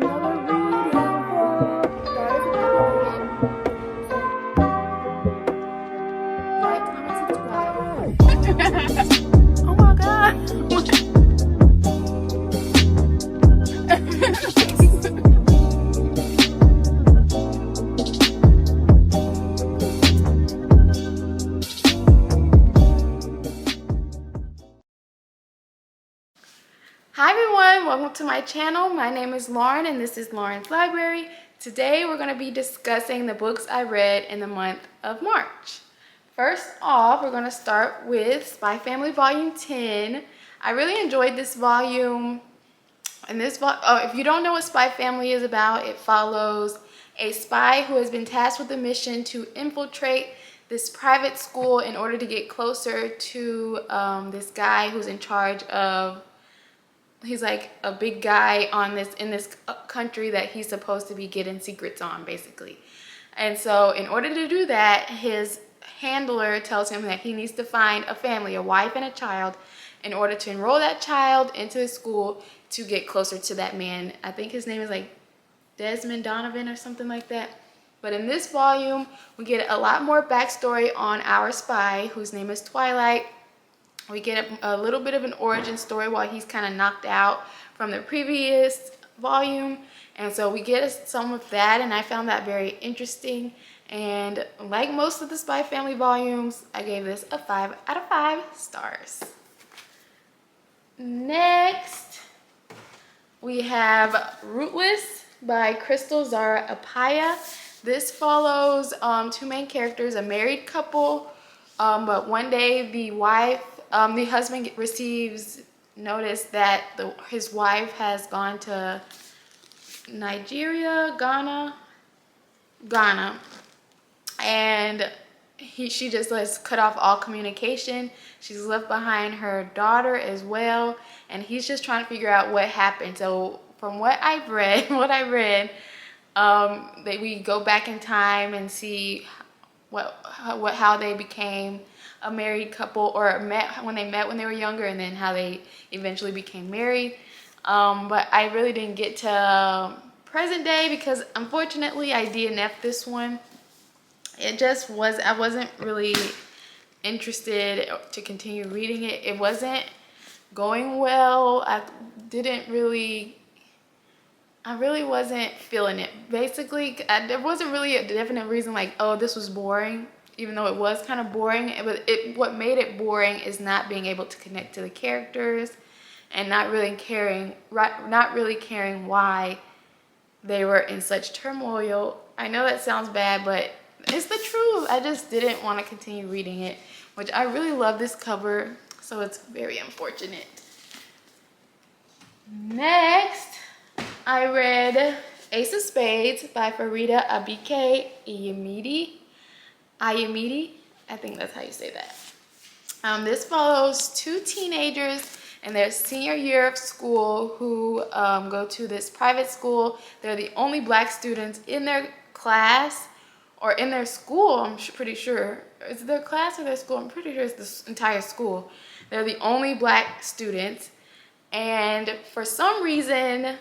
Another reading from Daughters of Liberation. So, like, comment, subscribe. Oh my god. Hi everyone, welcome to my channel. My name is Lauren and this is Lauren's Library. Today we're going to be discussing the books I read in the month of March. First off, we're going to start with Spy Family Volume 10. I really enjoyed this volume. And if you don't know what Spy Family is about, it follows a spy who has been tasked with a mission to infiltrate this private school in order to get closer to this guy who's in charge of. He's like a big guy in this country that he's supposed to be getting secrets on, basically. And so in order to do that, his handler tells him that he needs to find a family, a wife and a child, in order to enroll that child into the school to get closer to that man. I think his name is like Desmond Donovan or something like that. But in this volume, we get a lot more backstory on our spy, whose name is Twilight. We get a little bit of an origin story while he's kind of knocked out from the previous volume. And so we get some of that, and I found that very interesting. And like most of the Spy Family volumes, I gave this a 5 out of 5 stars. Next, we have Rootless by Crystal Zara Apaya. This follows two main characters, a married couple, but one day the husband receives notice that his wife has gone to Ghana, and she just lets cut off all communication. She's left behind her daughter as well, and he's just trying to figure out what happened. So from what I read, that we go back in time and see how they became a married couple, or met when they were younger, and then how they eventually became married. But I really didn't get to present day because unfortunately I DNF'd this one. I wasn't really interested to continue reading it. It wasn't going well. I really wasn't feeling it. Basically, there wasn't really a definite reason like, oh, this was boring, even though it was kind of boring. But what made it boring is not being able to connect to the characters and not really caring why they were in such turmoil. I know that sounds bad, but it's the truth. I just didn't want to continue reading it, which I really love this cover, so it's very unfortunate. Next, I read Ace of Spades by Farida Abike Iyemidi. I think that's how you say that. This follows two teenagers in their senior year of school who go to this private school. They're the only black students in their class, or in their school, I'm pretty sure. Is it their class or their school? I'm pretty sure it's the entire school. They're the only black students. And for some reason,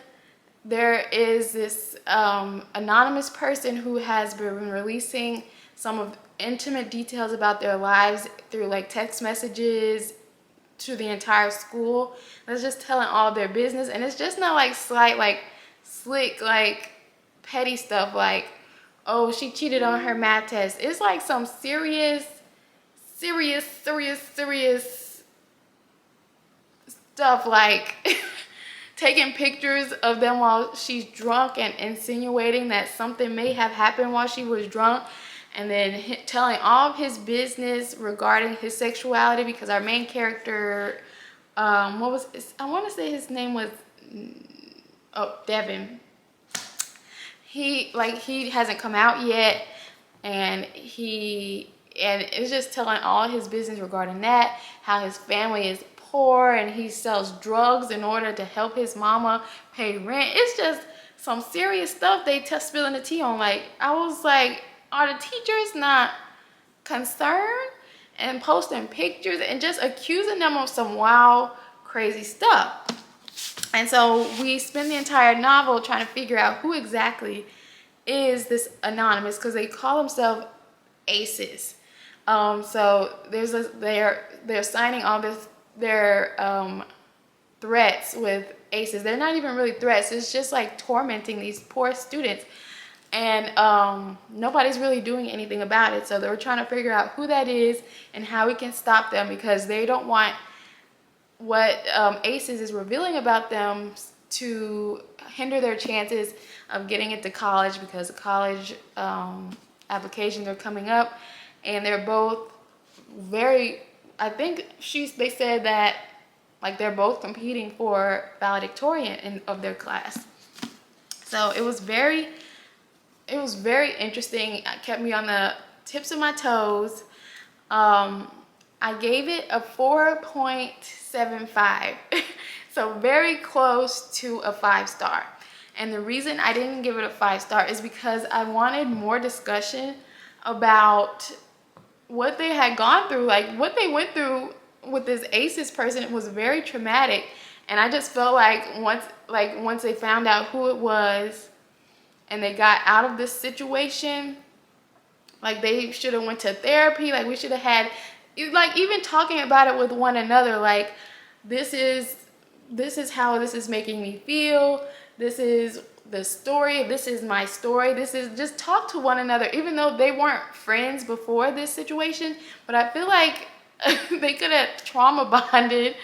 there is this anonymous person who has been releasing some of intimate details about their lives through like text messages to the entire school. That's just telling all their business, and it's just not like slick, like petty stuff like, oh, she cheated on her math test. It's like some serious stuff, like taking pictures of them while she's drunk and insinuating that something may have happened while she was drunk, and then telling all of his business regarding his sexuality, because our main character, I want to say his name was Devin. He hasn't come out yet, and it's just telling all his business regarding that, how his family is poor and he sells drugs in order to help his mama pay rent. It's just some serious stuff they spilling the tea on. Like, I was like, are the teachers not concerned? And posting pictures and just accusing them of some wild, crazy stuff. And so we spend the entire novel trying to figure out who exactly is this Anonymous, because they call themselves aces. So they're signing all their threats with aces. They're not even really threats. It's just like tormenting these poor students, and nobody's really doing anything about it. So they were trying to figure out who that is and how we can stop them, because they don't want what ACEs is revealing about them to hinder their chances of getting into college, because the college applications are coming up, and they're both very, I think they said that like they're both competing for valedictorian of their class. So it was very interesting. It kept me on the tips of my toes. I gave it a 4.75. So very close to a 5-star. And the reason I didn't give it a 5-star is because I wanted more discussion about what they had gone through, like what they went through with this ACEs person. It was very traumatic, and I just felt like once they found out who it was and they got out of this situation, like they should have went to therapy. Like we should have had, like, even talking about it with one another, like this is how this is making me feel, this is the story, this is my story, this is, just talk to one another, even though they weren't friends before this situation. But I feel like they could have trauma bonded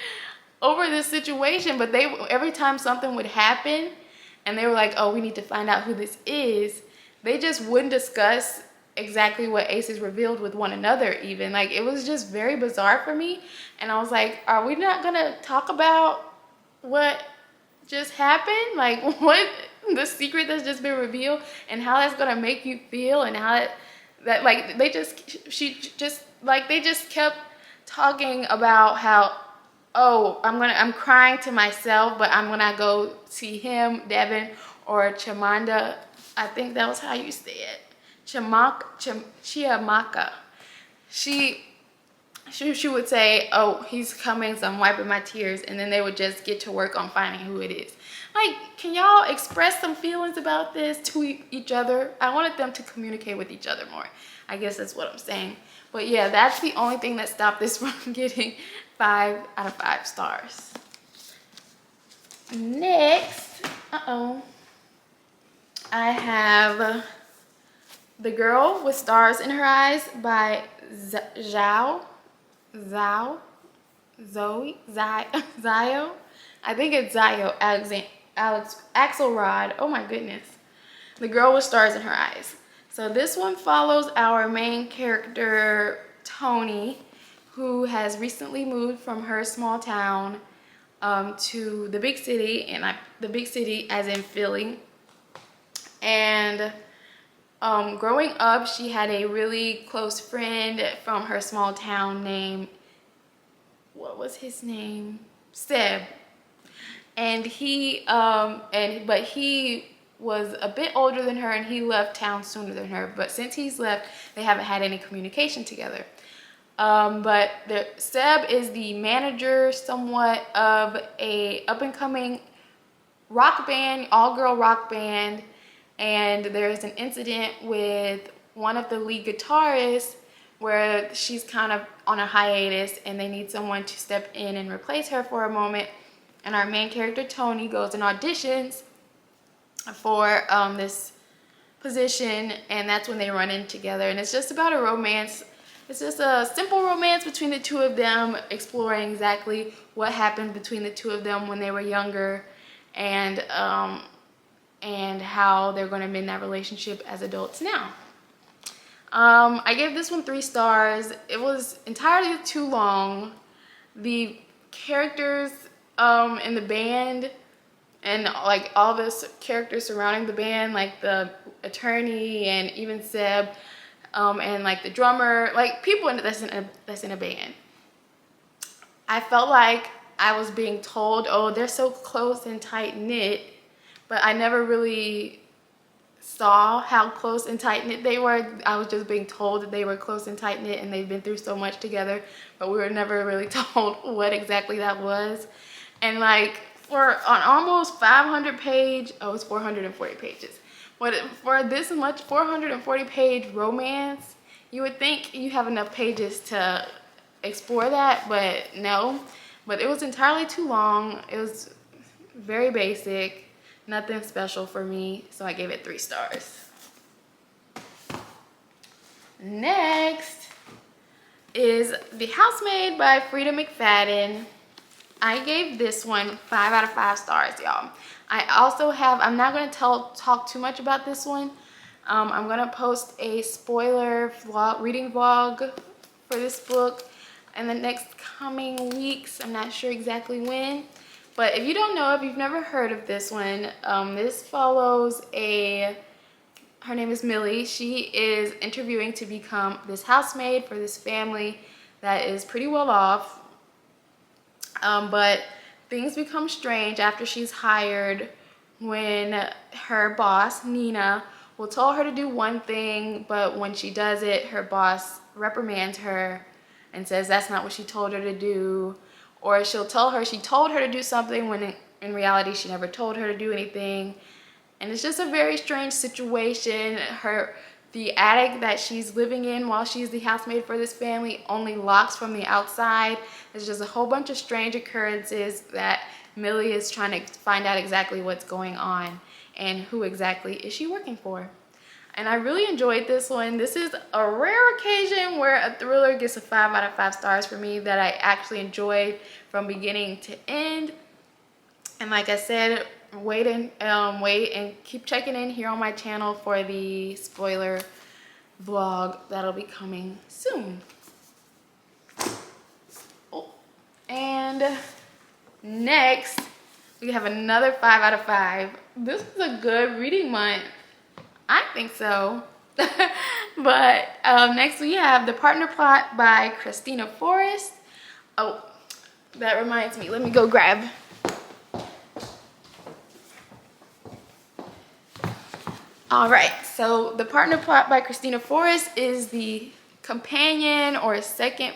over this situation, but every time something would happen and they were like, oh, we need to find out who this is, they just wouldn't discuss exactly what ACEs revealed with one another even. Like, it was just very bizarre for me, and I was like, are we not gonna talk about what just happened? Like, what the secret that's just been revealed, and how that's gonna make you feel, and how that like they just kept talking about how, oh, I'm crying to myself, but I'm gonna go see him, Devin, or Chamanda. I think that was how you say it. Chiamaka. She would say, oh, he's coming, so I'm wiping my tears, and then they would just get to work on finding who it is. Like, can y'all express some feelings about this to each other? I wanted them to communicate with each other more. I guess that's what I'm saying. But yeah, that's the only thing that stopped this from getting 5 out of 5 stars. Next, I have The Girl with Stars in Her Eyes by Zio. I think it's Zio Axelrod. Oh my goodness. The Girl with Stars in Her Eyes. So this one follows our main character, Tony, who has recently moved from her small town to the big city, and the big city as in Philly. And growing up, she had a really close friend from her small town named, what was his name? Seb. And but he was a bit older than her, and he left town sooner than her. But since he's left, they haven't had any communication together. But Seb is the manager somewhat of a up-and-coming rock band, all-girl rock band, and there's an incident with one of the lead guitarists where she's kind of on a hiatus, and they need someone to step in and replace her for a moment. And our main character, Tony, goes and auditions for this position, and that's when they run in together. And it's just about a romance. It's just a simple romance between the two of them, exploring exactly what happened between the two of them when they were younger, and how they're going to mend that relationship as adults now. I gave this one 3 stars. It was entirely too long. The characters in the band, and like all the characters surrounding the band, like the attorney and even Seb, and like the drummer, like people that's in a band. I felt like I was being told, oh, they're so close and tight knit, but I never really saw how close and tight knit they were. I was just being told that they were close and tight knit and they've been through so much together, but we were never really told what exactly that was. And like, for an almost 500 page, oh, it's 440 pages. But for this much 440 page romance, you would think you have enough pages to explore that, but no. But it was entirely too long. It was very basic, nothing special for me, so I gave it 3 stars. Next is The Housemaid by Freida McFadden. I gave this one 5 out of 5 stars, y'all. I also have, I'm not going to talk too much about this one. I'm going to post a spoiler vlog, reading vlog for this book in the next coming weeks. I'm not sure exactly when. But if you don't know, if you've never heard of this one, this follows her name is Millie. She is interviewing to become this housemaid for this family that is pretty well off. But things become strange after she's hired when her boss, Nina, will tell her to do one thing, but when she does it, her boss reprimands her and says that's not what she told her to do. Or she'll tell her she told her to do something when in reality she never told her to do anything. And it's just a very strange situation. The attic that she's living in while she's the housemaid for this family only locks from the outside. There's just a whole bunch of strange occurrences that Millie is trying to find out exactly what's going on and who exactly is she working for. And I really enjoyed this one. This is a rare occasion where a thriller gets a 5 out of 5 stars for me that I actually enjoyed from beginning to end. And like I said, wait and keep checking in here on my channel for the spoiler vlog that'll be coming soon. Oh, and next we have another 5 out of 5. This is a good reading month. I think so. But next we have The Partner Plot by Christina Forrest. Oh, that reminds me. Let me go grab. All right, so The Partner Plot by Christina Forrest is the companion or second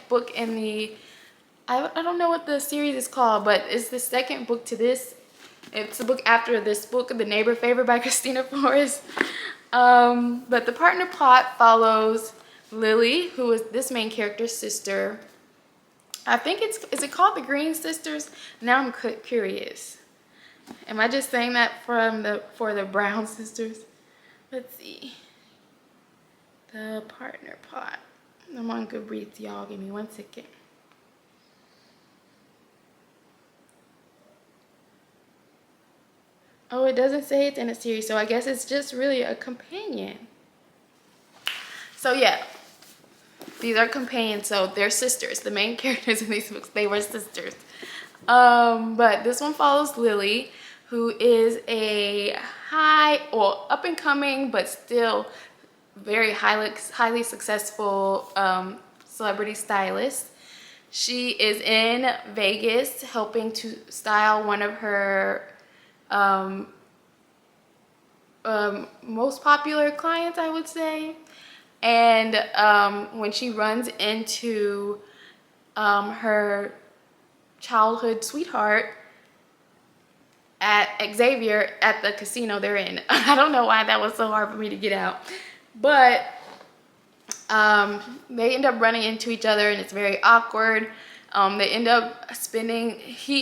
book in the, I don't know what the series is called, but it's the second book to this. It's a book after this book, The Neighbor Favor by Christina Forrest. But The Partner Plot follows Lily, who is this main character's sister. I think is it called the Green Sisters? Now I'm curious. Am I just saying that for the Brown sisters? Let's see. The Partner Plot. I'm on Goodreads, y'all. Give me 1 second. Oh, it doesn't say it's in a series, so I guess it's just really a companion. So yeah, these are companions, so they're sisters. The main characters in these books, they were sisters. But this one follows Lily, who is a up and coming, but still very highly successful celebrity stylist. She is in Vegas helping to style one of her most popular clients, I would say. And when she runs into her childhood sweetheart at Xavier at the casino they're in. I don't know why that was so hard for me to get out, but they end up running into each other and it's very awkward. He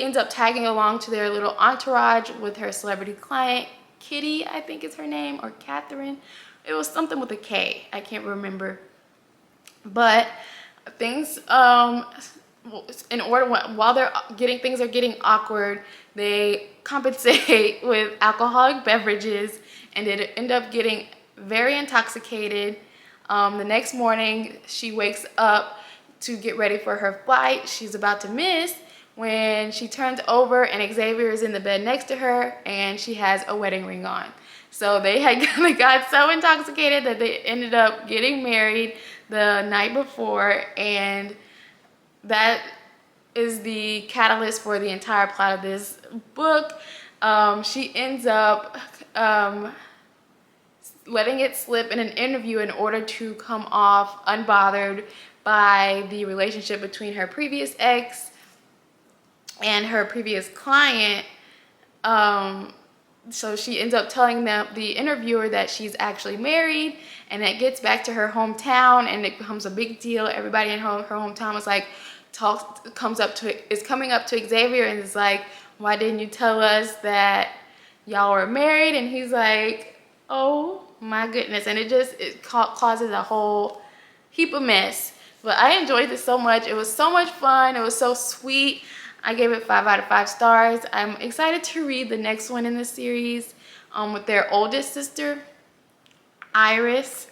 ends up tagging along to their little entourage with her celebrity client, Kitty, I think is her name, or Catherine. It was something with a K, I can't remember. But things, while things are getting awkward, they compensate with alcoholic beverages and they end up getting very intoxicated. The next morning, she wakes up to get ready for her flight she's about to miss when she turns over and Xavier is in the bed next to her and she has a wedding ring on. So they got so intoxicated that they ended up getting married the night before, and that is the catalyst for the entire plot of this book. She ends up letting it slip in an interview in order to come off unbothered by the relationship between her previous ex and her previous client. So she ends up telling the interviewer that she's actually married, and it gets back to her hometown, and it becomes a big deal. Everybody in her hometown was like, is coming up to Xavier and is like, why didn't you tell us that y'all were married? And he's like, oh my goodness. And it causes a whole heap of mess. But I enjoyed this so much. It was so much fun. It was so sweet. I gave it 5 out of 5 stars. I'm excited to read the next one in the series with their oldest sister, Iris.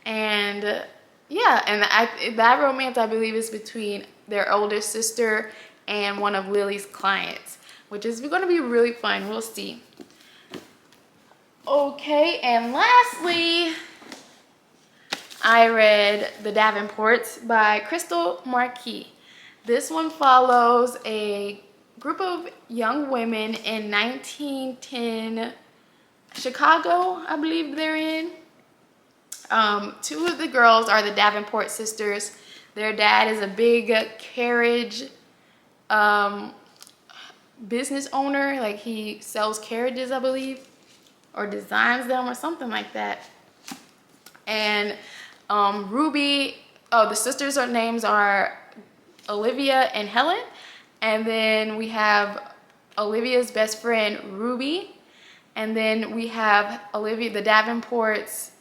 And yeah, and that romance, I believe, is between their oldest sister and one of Lily's clients, which is going to be really fun. We'll see. Okay, and lastly, I read The Davenports by Crystal Marquis. This one follows a group of young women in 1910 Chicago, I believe they're in. 2 of the girls are the Davenport sisters. Their dad is a big carriage business owner. Like, he sells carriages, I believe, or designs them or something like that. And Ruby, the sisters' names are Olivia and Helen. And then we have Olivia's best friend, Ruby. And then we have Olivia, the Davenports,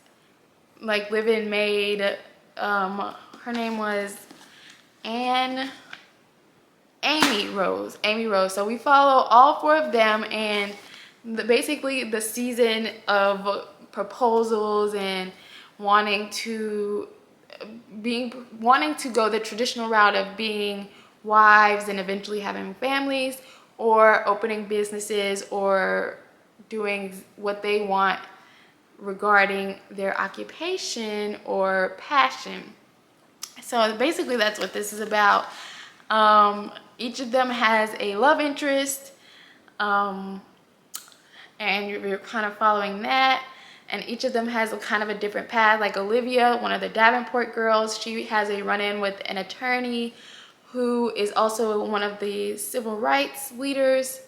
like, live-in maid. Her name was Amy Rose. So we follow all 4 of them, and basically the season of proposals and wanting to go the traditional route of being wives and eventually having families, or opening businesses, or doing what they want regarding their occupation or passion. So basically that's what this is about. Each of them has a love interest, and you're kind of following that. And each of them has a kind of a different path. Like Olivia, one of the Davenport girls, she has a run-in with an attorney who is also one of the civil rights leaders.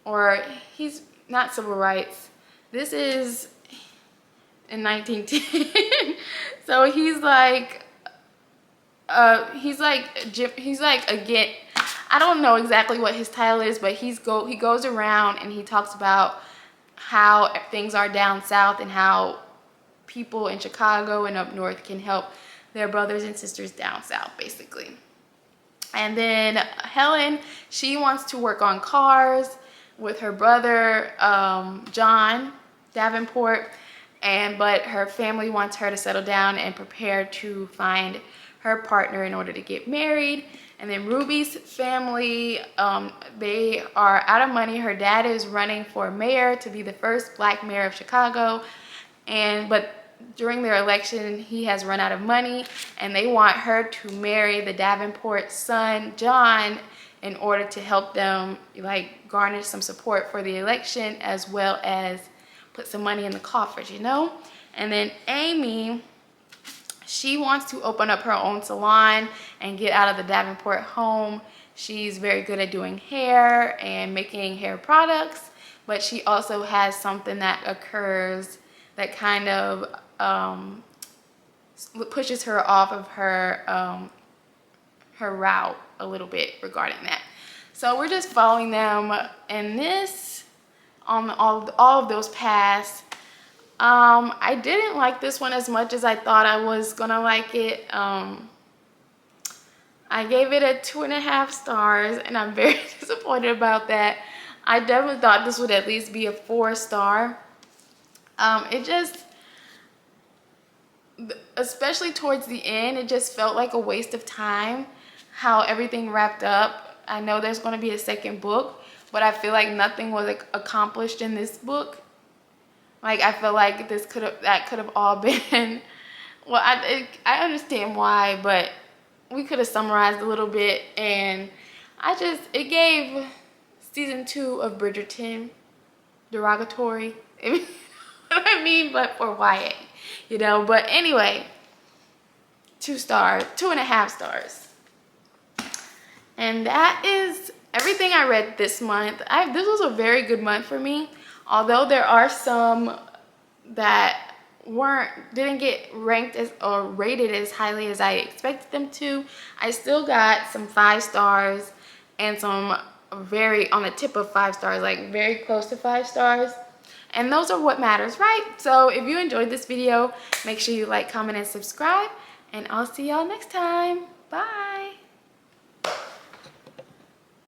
Or he's not civil rights. This is in 1910. So he's like again, I don't know exactly what his title is, but he goes around and he talks about how things are down south and how people in Chicago and up north can help their brothers and sisters down south, basically. And then Helen, she wants to work on cars with her brother, John Davenport, but her family wants her to settle down and prepare to find her partner in order to get married. And then Ruby's family, they are out of money. Her dad is running for mayor to be the first black mayor of Chicago, but during their election, he has run out of money, and they want her to marry the Davenport son, John, in order to help them like garner some support for the election, as well as put some money in the coffers, you know? And then Amy, she wants to open up her own salon and get out of the Davenport home. She's very good at doing hair and making hair products, but she also has something that occurs that kind of pushes her off of her route a little bit regarding that. So we're just following them in this, on all of those paths. I didn't like this one as much as I thought I was gonna like it. I gave it a 2.5 stars, and I'm very disappointed about that. I definitely thought this would at least be a 4-star. It just, especially towards the end, it just felt like a waste of time how everything wrapped up. I know there's going to be a second book, but I feel like nothing was accomplished in this book. Like, I feel like that could have all been, well, I understand why, but we could have summarized a little bit, and it gave season 2 of Bridgerton derogatory, if you know what I mean, but for YA, you know. But anyway, 2 stars, 2.5 stars. And that is everything I read this month, this was a very good month for me. Although there are some that didn't get ranked as or rated as highly as I expected them to, I still got some 5 stars and some very on the tip of 5 stars, like very close to 5 stars. And those are what matters, right? So if you enjoyed this video, make sure you like, comment, and subscribe. And I'll see y'all next time. Bye.